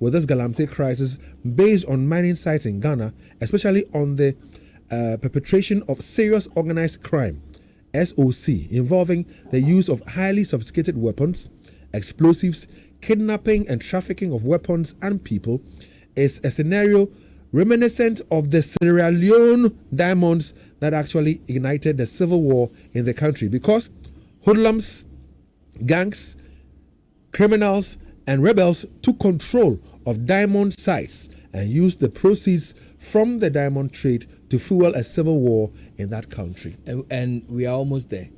with this Galamsey crisis based on mining sites in Ghana, especially on the perpetration of serious organized crime, SOC, involving the use of highly sophisticated weapons, explosives, kidnapping and trafficking of weapons and people, is a scenario reminiscent of the Sierra Leone diamonds that actually ignited the civil war in the country, because hoodlums, gangs, criminals, and rebels took control of diamond sites and used the proceeds from the diamond trade to fuel a civil war in that country. And we are almost there.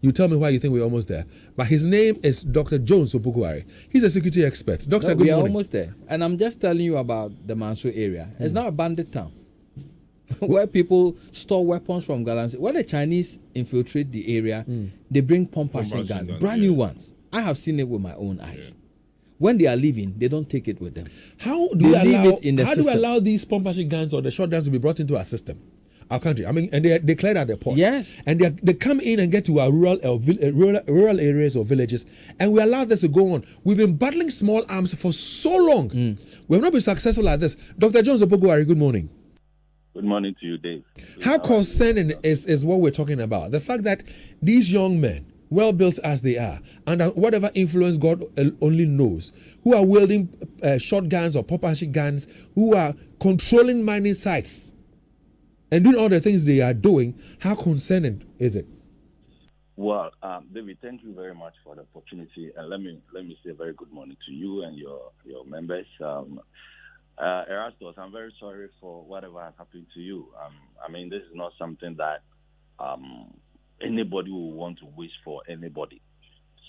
You tell me why you think we're almost there. But his name is Dr. Jones Opoku-Ware. He's a security expert. Doctor, good morning. We are almost there. And I'm just telling you about the Manso area. It's not a bandit town where people store weapons from Galamsey. When the Chinese infiltrate the area, they bring pump action guns, brand new ones. I have seen it with my own eyes. When they are leaving, they don't take it with them. How do we allow these pump action guns or the shotguns to be brought into our system? Our country, I mean, and they cleared at the port. Yes, and they come in and get to our rural areas or villages, and we allow this to go on. We've been battling small arms for so long. We have not been successful at this. Dr. Jones Opoku-Ware, good morning. Good morning to you, Dave. How concerning is what we're talking about? The fact that these young men, well built as they are, under whatever influence God only knows, who are wielding shotguns or pump action guns, who are controlling mining sites, and doing all the things they are doing, how concerning is it? Well, David, thank you very much for the opportunity, and let me say a very good morning to you and your members. Erastus, I'm very sorry for whatever has happened to you. I mean, this is not something that anybody will want to wish for anybody.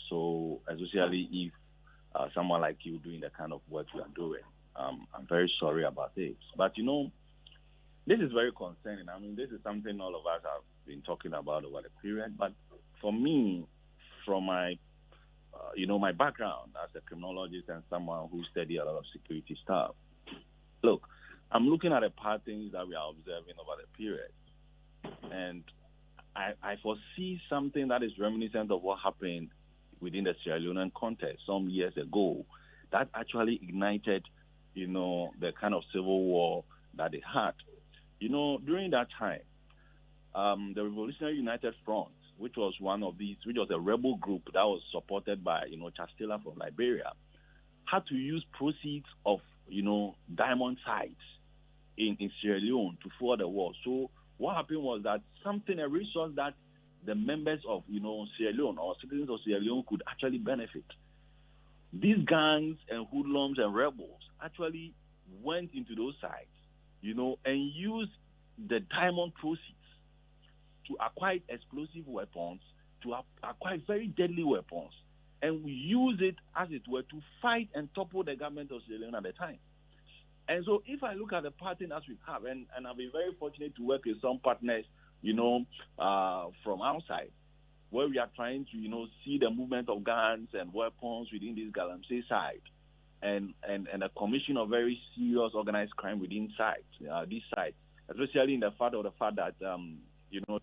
So, especially if someone like you doing the kind of work you are doing, I'm very sorry about this. But this is very concerning. I mean, this is something all of us have been talking about over the period. But for me, from my, my background as a criminologist and someone who studied a lot of security stuff, look, I'm looking at the patterns that we are observing over the period. And I foresee something that is reminiscent of what happened within the Sierra Leone context some years ago that actually ignited, the kind of civil war that they had. During that time, the Revolutionary United Front, which was a rebel group that was supported by, Chastela from Liberia, had to use proceeds of, diamond sites in Sierra Leone to fuel the war. So what happened was that a resource that the members of, Sierra Leone or citizens of Sierra Leone could actually benefit. These gangs and hoodlums and rebels actually went into those sites, and use the diamond proceeds to acquire explosive weapons, to acquire very deadly weapons, and we use it, as it were, to fight and topple the government of Sierra Leone at the time. And so if I look at the pattern as we have, and I've been very fortunate to work with some partners, from outside, where we are trying to, see the movement of guns and weapons within this Galamsey site, and a commission of very serious organized crime within this site, especially in the fact that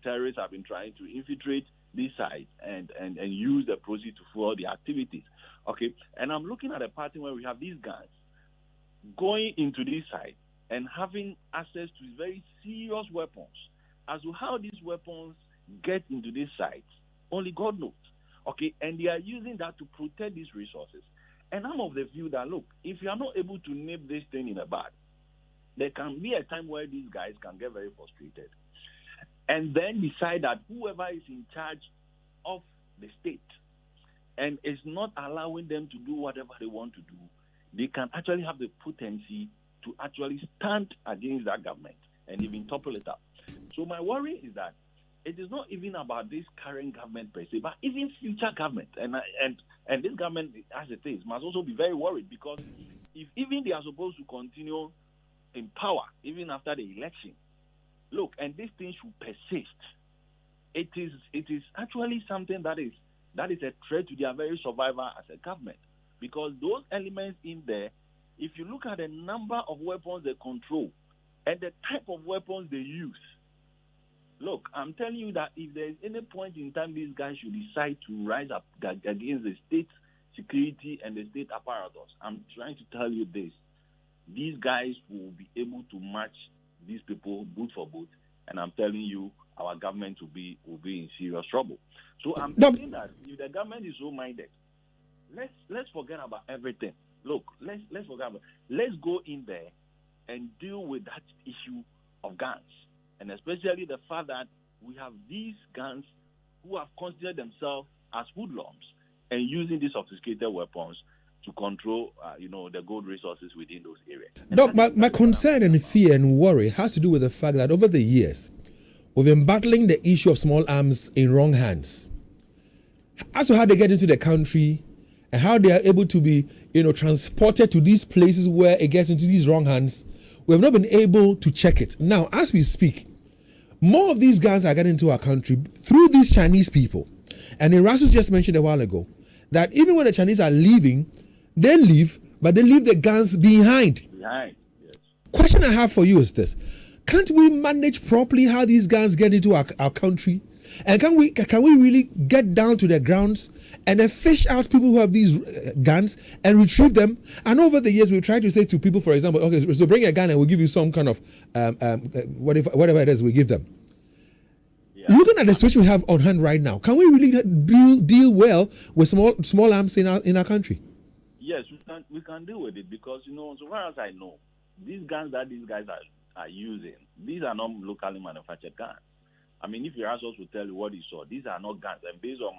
terrorists have been trying to infiltrate these sites and use the proceeds to fuel the activities. Okay, and I'm looking at a pattern where we have these guys going into this site and having access to very serious weapons. As to how these weapons get into these sites, only God knows. Okay, and they are using that to protect these resources. And I'm of the view that, look, if you are not able to nip this thing in the bud, there can be a time where these guys can get very frustrated and then decide that whoever is in charge of the state and is not allowing them to do whatever they want to do, they can actually have the potency to actually stand against that government and even topple it up. So my worry is that it is not even about this current government per se, but even future government. And this government, as it is, must also be very worried, because if even they are supposed to continue in power, even after the election, look, and this thing should persist, it is actually something that is a threat to their very survival as a government. Because those elements in there, if you look at the number of weapons they control and the type of weapons they use, look, I'm telling you that if there is any point in time these guys should decide to rise up against the state security and the state apparatus. I'm trying to tell you this. These guys will be able to match these people boot for boot, and I'm telling you, our government will be in serious trouble. So I'm thinking that if the government is so minded, let's forget about everything. Look, let's forget about. Let's go in there and deal with that issue of guns, and especially the fact that we have these guns who have considered themselves as hoodlums and using these sophisticated weapons to control, the gold resources within those areas. Doc, my concern and fear and worry has to do with the fact that over the years, we've been battling the issue of small arms in wrong hands. As to how they get into the country and how they are able to be, transported to these places where it gets into these wrong hands, we have not been able to check it. Now, as we speak, more of these guns are getting into our country through these Chinese people. And Erasmus just mentioned a while ago that even when the Chinese are leaving, they leave, but they leave the guns behind. Yes. Question I have for you is this. Can't we manage properly how these guns get into our country? And can we really get down to the grounds and then fish out people who have these guns and retrieve them? And over the years, we try to say to people, for example, okay, so bring a gun and we'll give you some kind of whatever it is we give them. Yeah. Looking at the situation we have on hand right now, can we really deal well with small arms in our country? Yes, we can deal with it because, so far as I know, these guns that these guys are using, these are not locally manufactured guns. I mean, if your Erasmus will tell you what he saw, these are not guns. And based on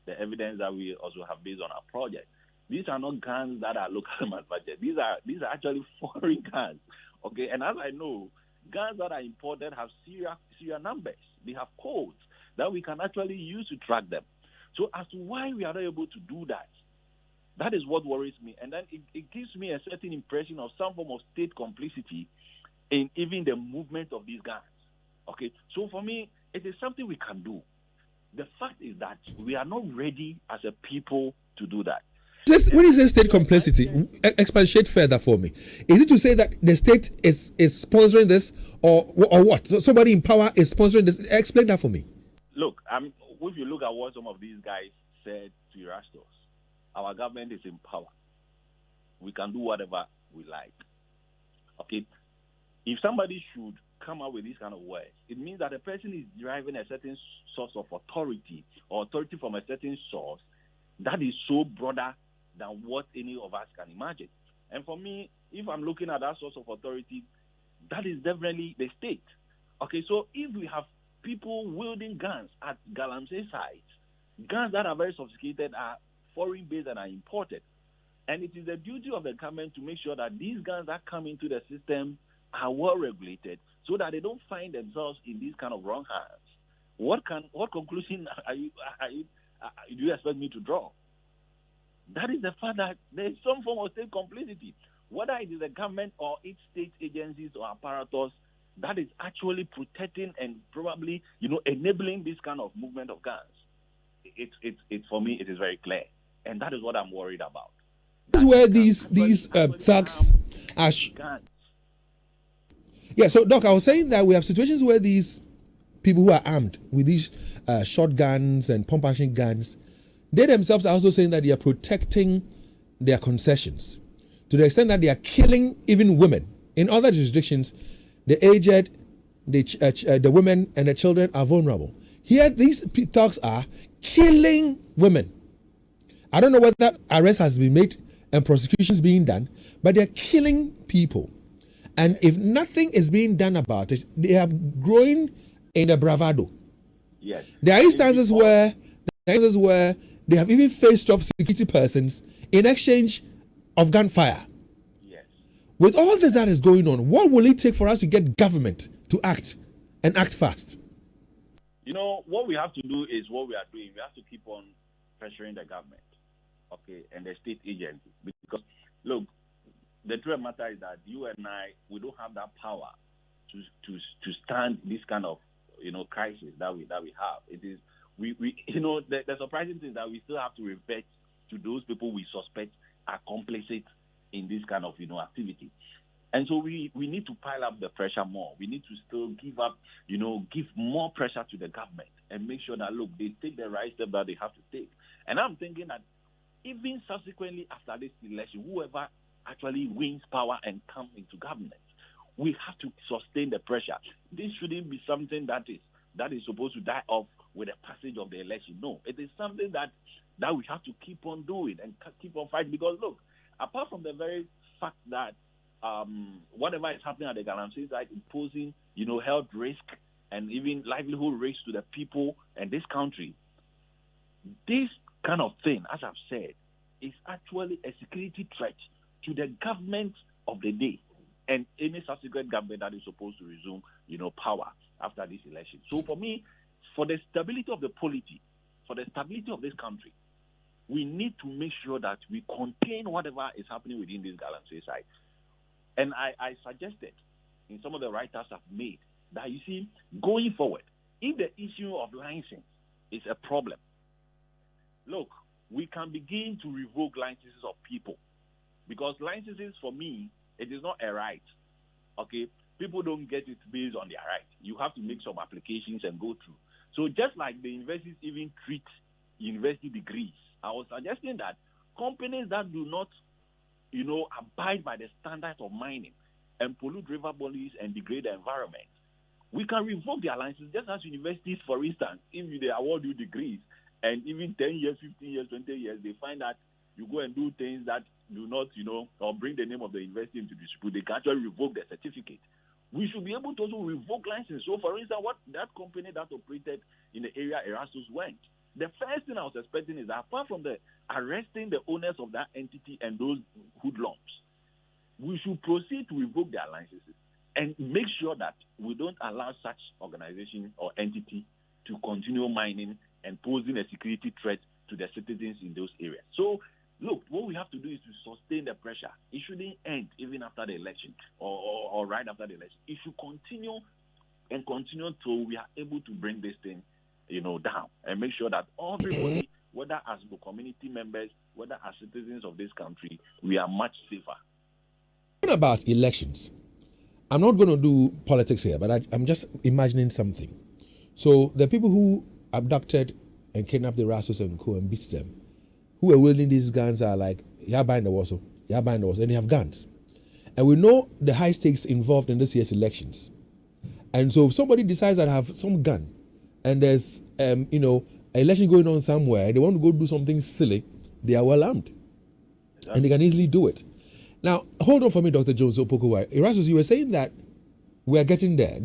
the evidence that we also have based on our project, these are not guns that are locally manufactured. These are actually foreign guns. Okay, and as I know, guns that are imported have serial numbers. They have codes that we can actually use to track them. So as to why we are not able to do that, that is what worries me. And then it gives me a certain impression of some form of state complicity in even the movement of these guns. Okay, so for me, it is something we can do. The fact is that we are not ready as a people to do that. When you say state complicity, expatiate further for me. Is it to say that the state is sponsoring this or what? So somebody in power is sponsoring this? Explain that for me. Look, if you look at what some of these guys said to Erasmus, our government is in power. We can do whatever we like. Okay? If somebody should come up with this kind of words, it means that the person is deriving a certain source of authority or authority from a certain source that is so broader than what any of us can imagine. And for me, if I'm looking at that source of authority, that is definitely the state. Okay, so if we have people wielding guns at Galamsey sites, guns that are very sophisticated, are foreign-based and are imported, and it is the duty of the government to make sure that these guns that come into the system are well regulated so that they don't find themselves in these kind of wrong hands. What conclusion do you expect me to draw? That is the fact that there is some form of state complicity, whether it is the government or its state agencies or apparatus that is actually protecting and probably enabling this kind of movement of guns. It's for me, it is very clear, and that is what I'm worried about. This is where these thugs are. Yeah, so Doc, I was saying that we have situations where these people who are armed with these shotguns and pump-action guns, they themselves are also saying that they are protecting their concessions to the extent that they are killing even women. In other jurisdictions, the aged, the women, and the children are vulnerable. Here, these thugs are killing women. I don't know whether arrest has been made and prosecutions being done, but they're killing people. And if nothing is being done about it, they are growing in a bravado. Yes. There are instances where they have even faced off security persons in exchange of gunfire. Yes. With all this that is going on, what will it take for us to get government to act and act fast? What we have to do is what we are doing. We have to keep on pressuring the government, okay, and the state agencies. Because, look, the truth of the matter is that you and I, we don't have that power to stand this kind of crisis that we have. It is the surprising thing is that we still have to revert to those people we suspect are complicit in this kind of activity. And so we need to pile up the pressure more. We need to still give more pressure to the government and make sure that, look, they take the right step that they have to take. And I'm thinking that even subsequently after this election, whoever actually wins power and comes into government, we have to sustain the pressure. This shouldn't be something that is supposed to die off with the passage of the election. No, it is something that we have to keep on doing and keep on fighting. Because look, apart from the very fact that whatever is happening at the Galamsey side imposing, health risk and even livelihood risk to the people and this country, this kind of thing, as I've said, is actually a security threat to the government of the day and any subsequent government that is supposed to resume, power after this election. So for me, for the stability of the polity, for the stability of this country, we need to make sure that we contain whatever is happening within this Galamsey side. And I suggested in some of the writers have made that, you see, going forward, if the issue of license is a problem, look, we can begin to revoke licenses of people. Because licenses, for me, it is not a right. Okay? People don't get it based on their right. You have to make some applications and go through. So just like the universities even treat university degrees, I was suggesting that companies that do not, abide by the standards of mining and pollute river bodies and degrade the environment, we can revoke their licenses, just as universities, for instance, if they award you degrees and even 10 years, 15 years, 20 years, they find that you go and do things that do not, or bring the name of the university into dispute, they can actually revoke the certificate. We should be able to also revoke licenses. So, for instance, what that company that operated in the area Erasmus went, the first thing I was expecting is that apart from the arresting the owners of that entity and those hoodlums, we should proceed to revoke their licenses and make sure that we don't allow such organization or entity to continue mining and posing a security threat to the citizens in those areas. So, look, what we have to do is to sustain the pressure. It shouldn't end even after the election or right after the election. It should continue and continue till we are able to bring this thing, down and make sure that everybody, whether as community members, whether as citizens of this country, we are much safer. About elections, I'm not going to do politics here, but I'm just imagining something. So the people who abducted and kidnapped the Rassos and co and beat them, who are wielding these guns are like, and they have guns. And we know the high stakes involved in this year's elections. And so if somebody decides that I have some gun and there's, an election going on somewhere, they want to go do something silly, they are well armed. Exactly. And they can easily do it. Now, hold on for me, Dr. Jones Opoku-Ware. Erasmus, you were saying that we are getting there.